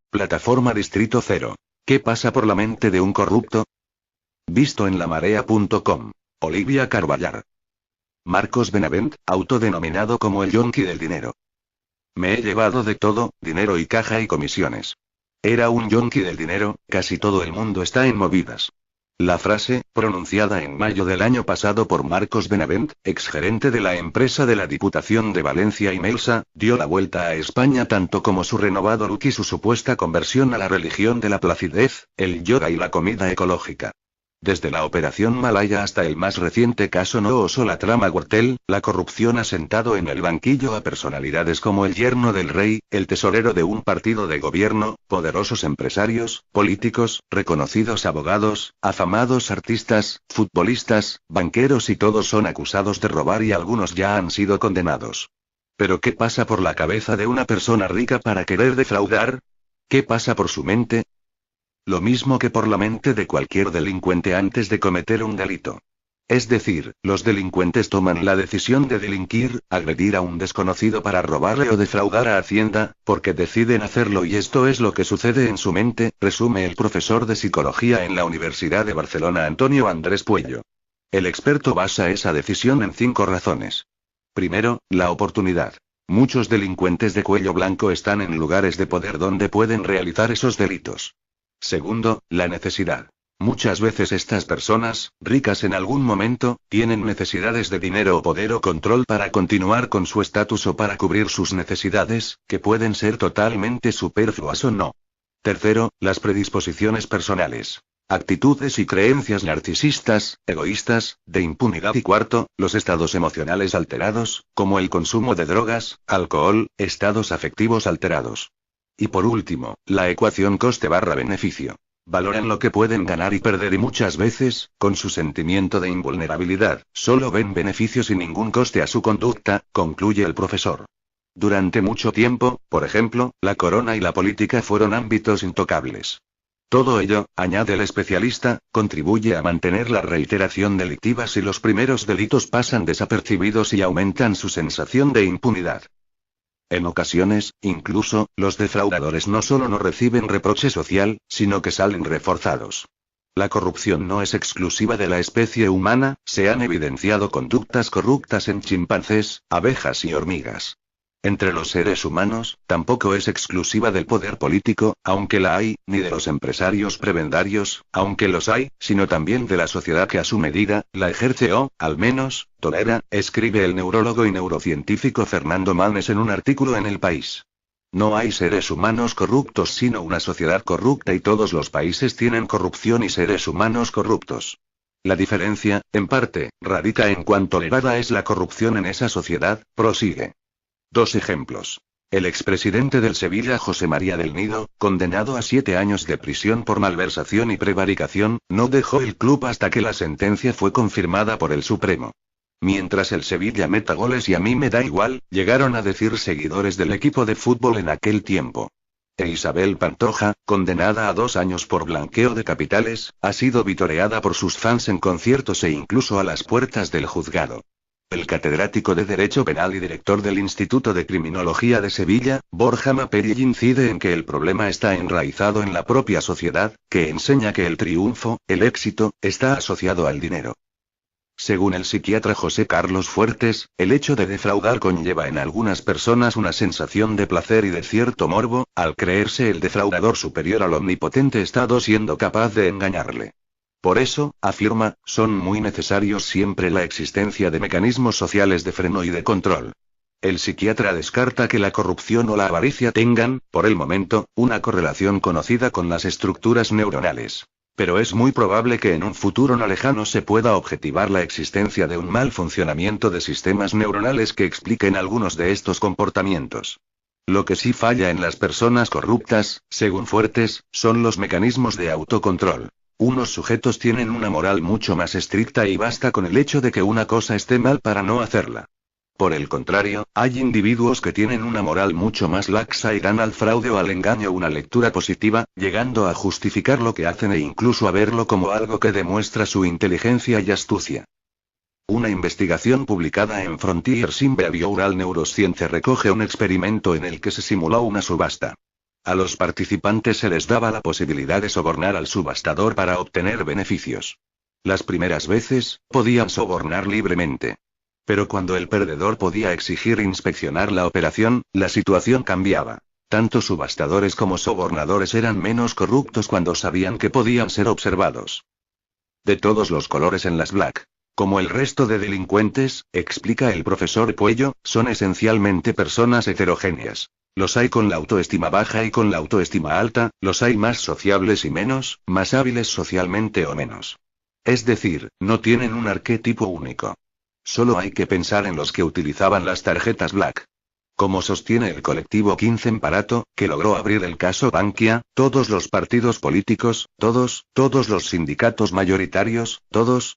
Plataforma Distrito Cero. ¿Qué pasa por la mente de un corrupto? Visto en lamarea.com. Olivia Carballar. Marcos Benavent, autodenominado como el yonki del dinero. Me he llevado de todo, dinero y caja y comisiones. Era un yonki del dinero, casi todo el mundo está en movidas. La frase, pronunciada en mayo del año pasado por Marcos Benavent, exgerente de la empresa de la Diputación de Valencia y Melsa, dio la vuelta a España tanto como su renovado look y su supuesta conversión a la religión de la placidez, el yoga y la comida ecológica. Desde la Operación Malaya hasta el más reciente caso Noos o la trama Gürtel, la corrupción ha sentado en el banquillo a personalidades como el yerno del rey, el tesorero de un partido de gobierno, poderosos empresarios, políticos, reconocidos abogados, afamados artistas, futbolistas, banqueros y todos son acusados de robar y algunos ya han sido condenados. ¿Pero qué pasa por la cabeza de una persona rica para querer defraudar? ¿Qué pasa por su mente? Lo mismo que por la mente de cualquier delincuente antes de cometer un delito. Es decir, los delincuentes toman la decisión de delinquir, agredir a un desconocido para robarle o defraudar a Hacienda, porque deciden hacerlo y esto es lo que sucede en su mente, resume el profesor de psicología en la Universidad de Barcelona Antonio Andrés Puello. El experto basa esa decisión en 5 razones. Primero, la oportunidad. Muchos delincuentes de cuello blanco están en lugares de poder donde pueden realizar esos delitos. Segundo, la necesidad. Muchas veces estas personas, ricas en algún momento, tienen necesidades de dinero o poder o control para continuar con su estatus o para cubrir sus necesidades, que pueden ser totalmente superfluas o no. Tercero, las predisposiciones personales. Actitudes y creencias narcisistas, egoístas, de impunidad. Y cuarto, los estados emocionales alterados, como el consumo de drogas, alcohol, estados afectivos alterados. Y por último, la ecuación coste-beneficio. Valoran lo que pueden ganar y perder y muchas veces, con su sentimiento de invulnerabilidad, solo ven beneficios y ningún coste a su conducta, concluye el profesor. Durante mucho tiempo, por ejemplo, la corona y la política fueron ámbitos intocables. Todo ello, añade el especialista, contribuye a mantener la reiteración delictiva si los primeros delitos pasan desapercibidos y aumentan su sensación de impunidad. En ocasiones, incluso, los defraudadores no solo no reciben reproche social, sino que salen reforzados. La corrupción no es exclusiva de la especie humana, se han evidenciado conductas corruptas en chimpancés, abejas y hormigas. Entre los seres humanos, tampoco es exclusiva del poder político, aunque la hay, ni de los empresarios prebendarios, aunque los hay, sino también de la sociedad que a su medida, la ejerce o, al menos, tolera, escribe el neurólogo y neurocientífico Fernando Manes en un artículo en El País. No hay seres humanos corruptos sino una sociedad corrupta y todos los países tienen corrupción y seres humanos corruptos. La diferencia, en parte, radica en cuán tolerada es la corrupción en esa sociedad, prosigue. 2 ejemplos. El expresidente del Sevilla José María del Nido, condenado a 7 años de prisión por malversación y prevaricación, no dejó el club hasta que la sentencia fue confirmada por el Supremo. Mientras el Sevilla meta goles y a mí me da igual, llegaron a decir seguidores del equipo de fútbol en aquel tiempo. E Isabel Pantoja, condenada a 2 años por blanqueo de capitales, ha sido vitoreada por sus fans en conciertos e incluso a las puertas del juzgado. El catedrático de Derecho Penal y director del Instituto de Criminología de Sevilla, Borja Mapelli, incide en que el problema está enraizado en la propia sociedad, que enseña que el triunfo, el éxito, está asociado al dinero. Según el psiquiatra José Carlos Fuertes, el hecho de defraudar conlleva en algunas personas una sensación de placer y de cierto morbo, al creerse el defraudador superior al omnipotente Estado siendo capaz de engañarle. Por eso, afirma, son muy necesarios siempre la existencia de mecanismos sociales de freno y de control. El psiquiatra descarta que la corrupción o la avaricia tengan, por el momento, una correlación conocida con las estructuras neuronales. Pero es muy probable que en un futuro no lejano se pueda objetivar la existencia de un mal funcionamiento de sistemas neuronales que expliquen algunos de estos comportamientos. Lo que sí falla en las personas corruptas, según Fuertes, son los mecanismos de autocontrol. Unos sujetos tienen una moral mucho más estricta y basta con el hecho de que una cosa esté mal para no hacerla. Por el contrario, hay individuos que tienen una moral mucho más laxa y dan al fraude o al engaño una lectura positiva, llegando a justificar lo que hacen e incluso a verlo como algo que demuestra su inteligencia y astucia. Una investigación publicada en Frontiers in Behavioral Neuroscience recoge un experimento en el que se simuló una subasta. A los participantes se les daba la posibilidad de sobornar al subastador para obtener beneficios. Las primeras veces, podían sobornar libremente. Pero cuando el perdedor podía exigir inspeccionar la operación, la situación cambiaba. Tanto subastadores como sobornadores eran menos corruptos cuando sabían que podían ser observados. De todos los colores en las Black. Como el resto de delincuentes, explica el profesor Puello, son esencialmente personas heterogéneas. Los hay con la autoestima baja y con la autoestima alta, los hay más sociables y menos, más hábiles socialmente o menos. Es decir, no tienen un arquetipo único. Solo hay que pensar en los que utilizaban las tarjetas Black. Como sostiene el colectivo 15 en Parato, que logró abrir el caso Bankia, todos los partidos políticos, todos los sindicatos mayoritarios,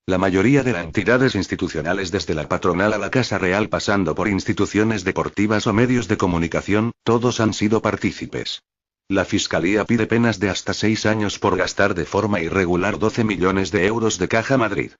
la mayoría de las entidades institucionales desde la patronal a la Casa Real pasando por instituciones deportivas o medios de comunicación, todos han sido partícipes. La Fiscalía pide penas de hasta 6 años por gastar de forma irregular 12 millones de euros de Caja Madrid.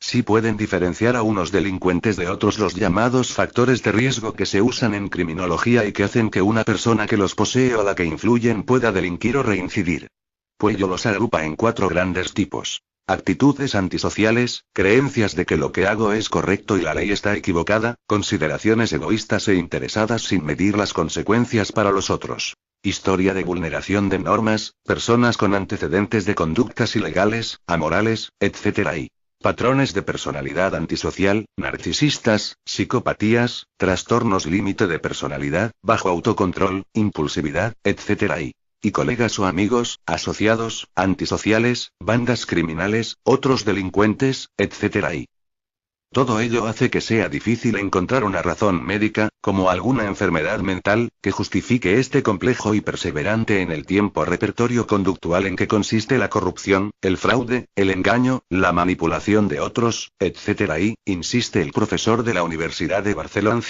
Sí pueden diferenciar a unos delincuentes de otros los llamados factores de riesgo que se usan en criminología y que hacen que una persona que los posee o la que influyen pueda delinquir o reincidir. Puello los agrupa en 4 grandes tipos. Actitudes antisociales, creencias de que lo que hago es correcto y la ley está equivocada, consideraciones egoístas e interesadas sin medir las consecuencias para los otros. Historia de vulneración de normas, personas con antecedentes de conductas ilegales, amorales, etc. y patrones de personalidad antisocial, narcisistas, psicopatías, trastornos límite de personalidad, bajo autocontrol, impulsividad, etc. y colegas o amigos, asociados, antisociales, bandas criminales, otros delincuentes, etc. Todo ello hace que sea difícil encontrar una razón médica, como alguna enfermedad mental, que justifique este complejo y perseverante en el tiempo repertorio conductual en que consiste la corrupción, el fraude, el engaño, la manipulación de otros, etc. Insiste el profesor de la Universidad de Barcelona.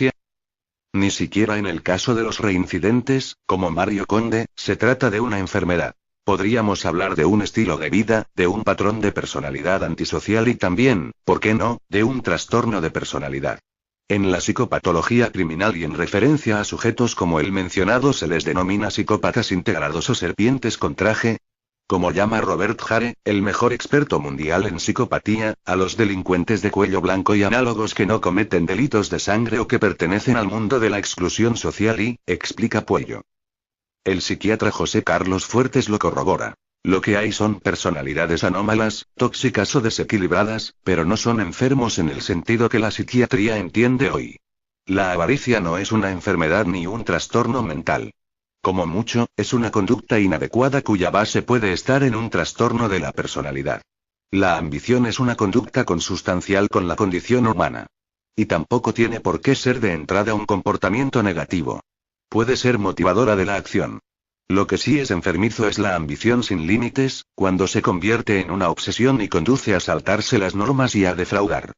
Ni siquiera en el caso de los reincidentes, como Mario Conde, se trata de una enfermedad. Podríamos hablar de un estilo de vida, de un patrón de personalidad antisocial y también, ¿por qué no?, de un trastorno de personalidad. En la psicopatología criminal y en referencia a sujetos como el mencionado se les denomina psicópatas integrados o serpientes con traje. Como llama Robert Hare, el mejor experto mundial en psicopatía, a los delincuentes de cuello blanco y análogos que no cometen delitos de sangre o que pertenecen al mundo de la exclusión social y, explica Puello. El psiquiatra José Carlos Fuertes lo corrobora. Lo que hay son personalidades anómalas, tóxicas o desequilibradas, pero no son enfermos en el sentido que la psiquiatría entiende hoy. La avaricia no es una enfermedad ni un trastorno mental. Como mucho, es una conducta inadecuada cuya base puede estar en un trastorno de la personalidad. La ambición es una conducta consustancial con la condición humana. Y tampoco tiene por qué ser de entrada un comportamiento negativo. Puede ser motivadora de la acción. Lo que sí es enfermizo es la ambición sin límites, cuando se convierte en una obsesión y conduce a saltarse las normas y a defraudar.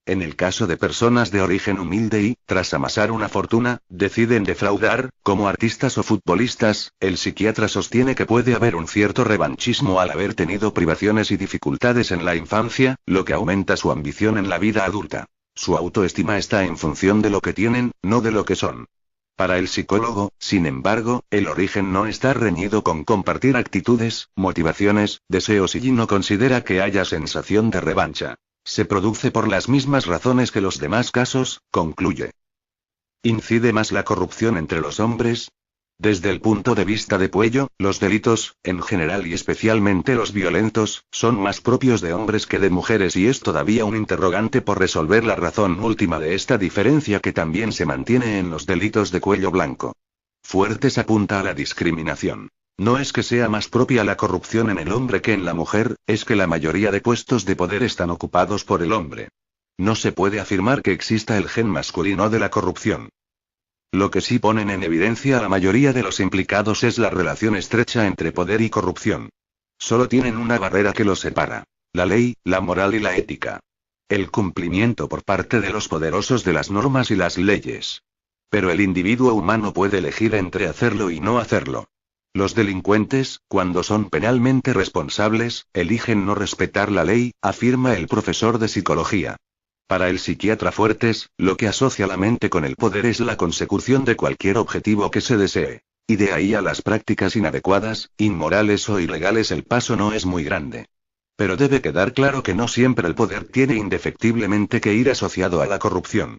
En el caso de personas de origen humilde y, tras amasar una fortuna, deciden defraudar, como artistas o futbolistas, el psiquiatra sostiene que puede haber un cierto revanchismo al haber tenido privaciones y dificultades en la infancia, lo que aumenta su ambición en la vida adulta. Su autoestima está en función de lo que tienen, no de lo que son. Para el psicólogo, sin embargo, el origen no está reñido con compartir actitudes, motivaciones, deseos y no considera que haya sensación de revancha. Se produce por las mismas razones que los demás casos, concluye. ¿Incide más la corrupción entre los hombres? Desde el punto de vista de Puello, los delitos, en general y especialmente los violentos, son más propios de hombres que de mujeres y es todavía un interrogante por resolver la razón última de esta diferencia que también se mantiene en los delitos de cuello blanco. Fuertes apunta a la discriminación. No es que sea más propia la corrupción en el hombre que en la mujer, es que la mayoría de puestos de poder están ocupados por el hombre. No se puede afirmar que exista el gen masculino de la corrupción. Lo que sí ponen en evidencia a la mayoría de los implicados es la relación estrecha entre poder y corrupción. Solo tienen una barrera que los separa: la ley, la moral y la ética. El cumplimiento por parte de los poderosos de las normas y las leyes. Pero el individuo humano puede elegir entre hacerlo y no hacerlo. Los delincuentes, cuando son penalmente responsables, eligen no respetar la ley, afirma el profesor de psicología. Para el psiquiatra Fuertes, lo que asocia la mente con el poder es la consecución de cualquier objetivo que se desee. Y de ahí a las prácticas inadecuadas, inmorales o ilegales el paso no es muy grande. Pero debe quedar claro que no siempre el poder tiene indefectiblemente que ir asociado a la corrupción.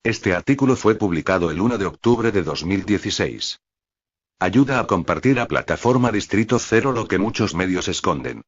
Este artículo fue publicado el 1 de octubre de 2016. Ayuda a compartir a plataforma Distrito Cero lo que muchos medios esconden.